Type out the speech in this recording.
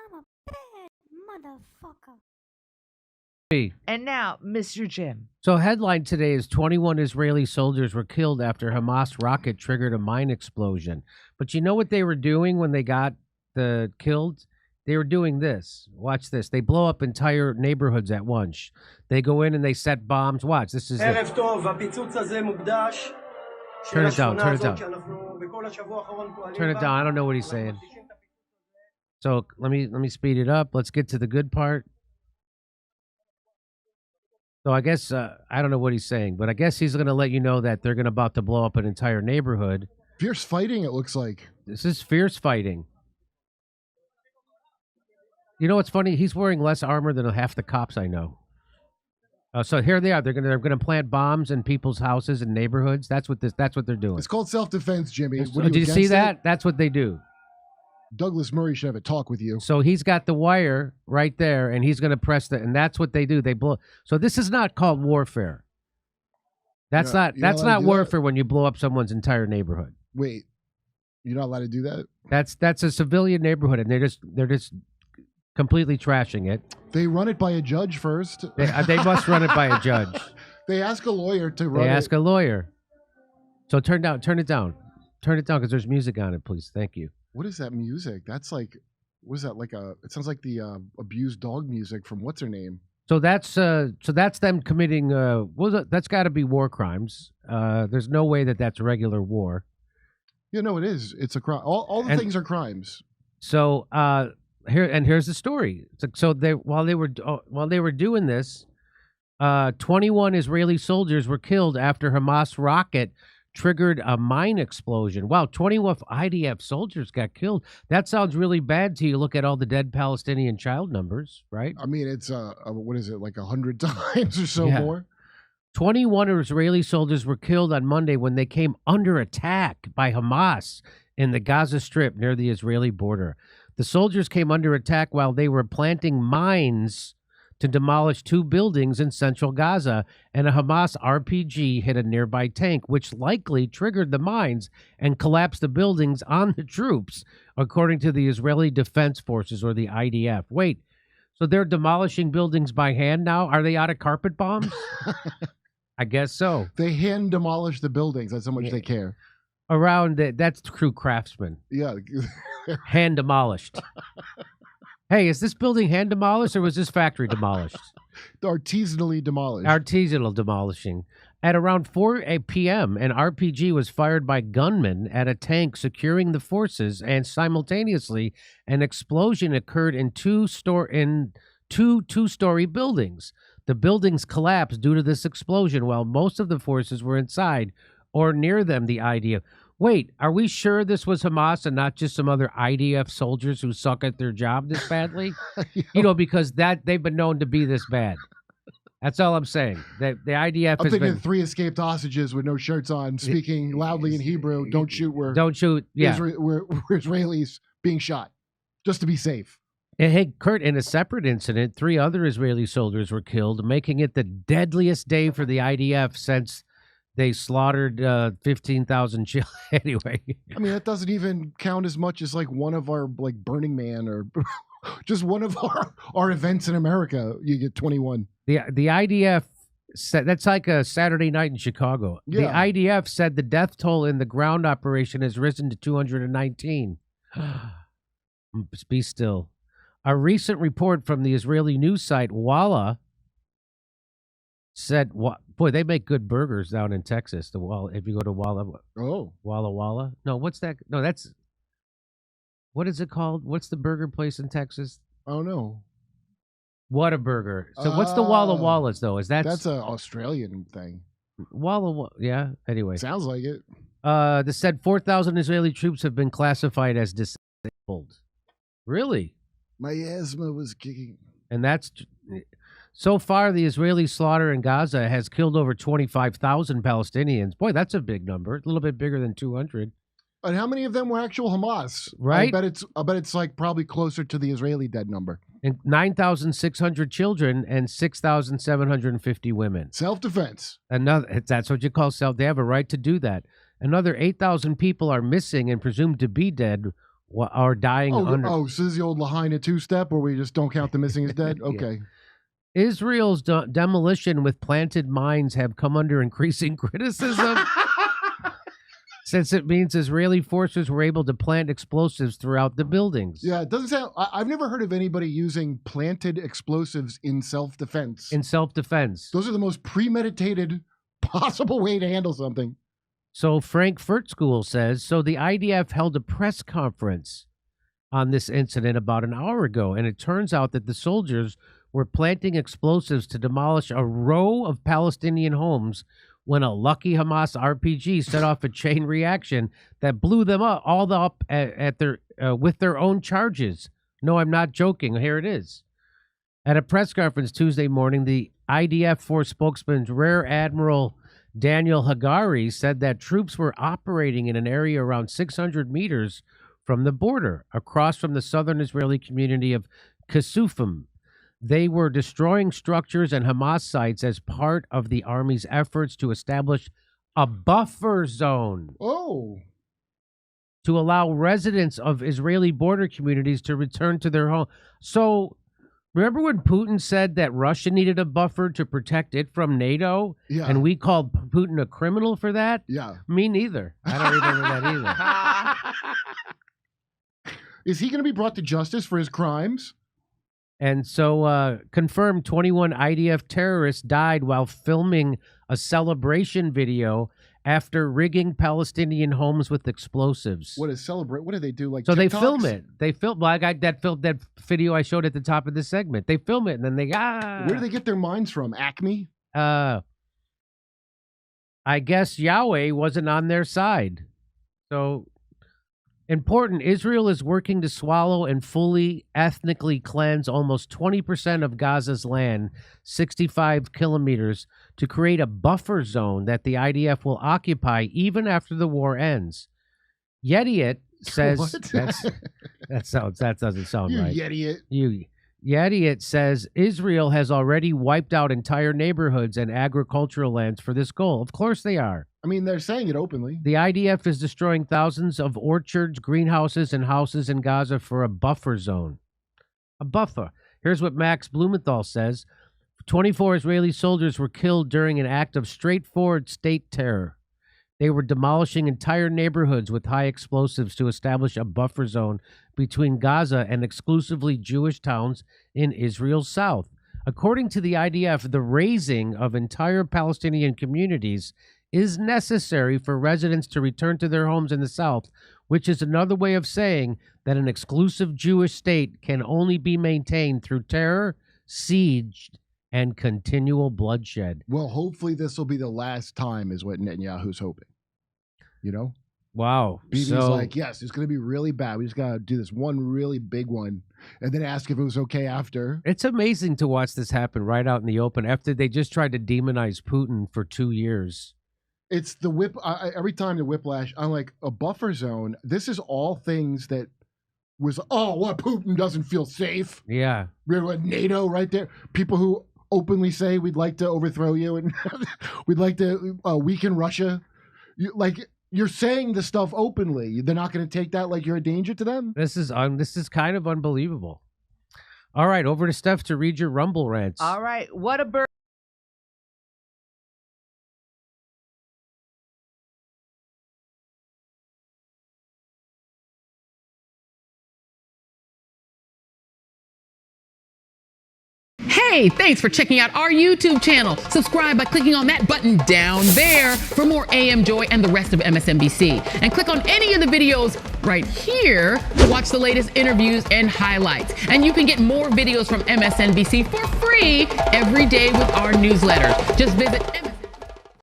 I'm a bad motherfucker. And now, Mr. Jim. So headline today is 21 Israeli soldiers were killed after Hamas rocket triggered a mine explosion. But you know what they were doing when they got killed? They were doing this. Watch this. They blow up entire neighborhoods at once. They go in and they set bombs. Watch. This is it. Turn it down. Turn it down. Turn it down. I don't know what he's saying. So let me speed it up. Let's get to the good part. So I guess, I don't know what he's saying, but I guess he's going to let you know that they're about to blow up an entire neighborhood. Fierce fighting, it looks like. This is fierce fighting. You know what's funny? He's wearing less armor than half the cops I know. So here they are. They're gonna plant bombs in people's houses and neighborhoods. That's what they're doing. It's called self-defense, Jimmy. Did you see that? That's what they do. Douglas Murray should have a talk with you. So he's got the wire right there, and he's going to press and that's what they do. They blow. So this is not called warfare. That's not warfare when you blow up someone's entire neighborhood. Wait, you're not allowed to do that? That's a civilian neighborhood, and they're just completely trashing it. They run it by a judge first. They must run it by a judge. They ask a lawyer to run it. They ask a lawyer. So turn it down because there's music on it, please. Thank you. What is that music? That's like, what is that, like it sounds like the abused dog music from what's her name? So that's them committing that's got to be war crimes. There's no way that's regular war. Yeah, no, it is. It's a crime. All the things are crimes. So here's the story. So while they were doing this, 21 Israeli soldiers were killed after Hamas rocket triggered a mine explosion. Wow, 21 IDF soldiers got killed. That sounds really bad till you look at all the dead Palestinian child numbers, right? I mean, it's what is it, like 100 times or so more? 21 Israeli soldiers were killed on Monday when they came under attack by Hamas in the Gaza Strip near the Israeli border. The soldiers came under attack while they were planting mines to demolish 2 buildings in central Gaza, and a Hamas RPG hit a nearby tank, which likely triggered the mines and collapsed the buildings on the troops, according to the Israeli Defense Forces, or the IDF. Wait, so they're demolishing buildings by hand now? Are they out of carpet bombs? I guess so. They hand demolish the buildings. That's how much they care. That's true craftsmen. Yeah. Hand demolished. Hey, is this building hand demolished or was this factory demolished? Artisanally demolished. Artisanal demolishing. At around 4 p.m., an RPG was fired by gunmen at a tank securing the forces, and simultaneously, an explosion occurred in two two-story buildings. The buildings collapsed due to this explosion while most of the forces were inside or near them, the IDF. Wait, are we sure this was Hamas and not just some other IDF soldiers who suck at their job this badly? Because they've been known to be this bad. That's all I'm saying. The IDF I'm thinking 3 escaped hostages with no shirts on, speaking loudly in Hebrew. Don't shoot. Don't shoot. Yeah, we're Israelis being shot, just to be safe. And hey, Kurt, in a separate incident, 3 other Israeli soldiers were killed, making it the deadliest day for the IDF since they slaughtered 15,000 children. Anyway, I mean, that doesn't even count as much as like one of our Burning Man or just one of our events in America. You get 21. The IDF said that's like a Saturday night in Chicago. Yeah. The IDF said the death toll in the ground operation has risen to 219. Be still. A recent report from the Israeli news site Walla said, boy, they make good burgers down in Texas. If you go to Walla. Oh. Walla. No, what's that? No, what is it called? What's the burger place in Texas? Oh, no. Whataburger. So what's the Walla Wallas, though? That's an Australian thing. Walla, yeah. Anyway. Sounds like it. This said 4,000 Israeli troops have been classified as disabled. Really? My asthma was kicking. And that's... So far, the Israeli slaughter in Gaza has killed over 25,000 Palestinians. Boy, that's a big number. A little bit bigger than 200. And how many of them were actual Hamas? Right. I bet it's like probably closer to the Israeli dead number. And 9,600 children and 6,750 women. Self-defense. That's what you call self. They have a right to do that. Another 8,000 people are missing and presumed to be dead, are dying under. Oh, so this is the old Lahaina two-step where we just don't count the missing as dead? Yeah. Okay. Israel's demolition with planted mines have come under increasing criticism since it means Israeli forces were able to plant explosives throughout the buildings. Yeah, it doesn't sound... I've never heard of anybody using planted explosives in self-defense. In self-defense. Those are the most premeditated possible way to handle something. So Frank School says, so the IDF held a press conference on this incident about an hour ago, and it turns out that the soldiers were planting explosives to demolish a row of Palestinian homes when a lucky Hamas RPG set off a chain reaction that blew them up at their with their own charges. No, I'm not joking. Here it is. At a press conference Tuesday morning, the IDF force spokesman Rear Admiral Daniel Hagari said that troops were operating in an area around 600 meters from the border, across from the southern Israeli community of Kasufim. They were destroying structures and Hamas sites as part of the army's efforts to establish a buffer zone. Oh. To allow residents of Israeli border communities to return to their home. So, remember when Putin said that Russia needed a buffer to protect it from NATO? Yeah. And we called Putin a criminal for that? Yeah. Me neither. I don't remember that either. Is he going to be brought to justice for his crimes? And so, confirmed 21 IDF terrorists died while filming a celebration video after rigging Palestinian homes with explosives. What is celebrate? What do they do? Like so TikToks? They film it. They film like that video I showed at the top of the segment. They film it and then they Where do they get their minds from? Acme? I guess Yahweh wasn't on their side. So important, Israel is working to swallow and fully ethnically cleanse almost 20% of Gaza's land, 65 kilometers, to create a buffer zone that the IDF will occupy even after the war ends. Yediot says that doesn't sound You right. Yediot says Israel has already wiped out entire neighborhoods and agricultural lands for this goal. Of course they are. I mean, they're saying it openly. The IDF is destroying thousands of orchards, greenhouses, and houses in Gaza for a buffer zone. A buffer. Here's what Max Blumenthal says. 24 Israeli soldiers were killed during an act of straightforward state terror. They were demolishing entire neighborhoods with high explosives to establish a buffer zone between Gaza and exclusively Jewish towns in Israel's south. According to the IDF, the razing of entire Palestinian communities is necessary for residents to return to their homes in the south, which is another way of saying that an exclusive Jewish state can only be maintained through terror, siege, and continual bloodshed. Well, hopefully this will be the last time is what Netanyahu's hoping. You know? Wow. Bibi's like, yes, it's going to be really bad. We just got to do this one really big one and then ask if it was okay after. It's amazing to watch this happen right out in the open after they just tried to demonize Putin for 2 years. It's the every time the whiplash, I'm like, a buffer zone. This is all things that was, what, Putin doesn't feel safe. Yeah. We're NATO right there. People who openly say we'd like to overthrow you and we'd like to weaken Russia. You're saying this stuff openly. They're not going to take that like you're a danger to them. This is kind of unbelievable. All right, over to Steph to read your Rumble rants. All right, what a bird. Hey, thanks for checking out our YouTube channel. Subscribe by clicking on that button down there for more AM Joy and the rest of MSNBC. And click on any of the videos right here to watch the latest interviews and highlights. And you can get more videos from MSNBC for free every day with our newsletters. Just visit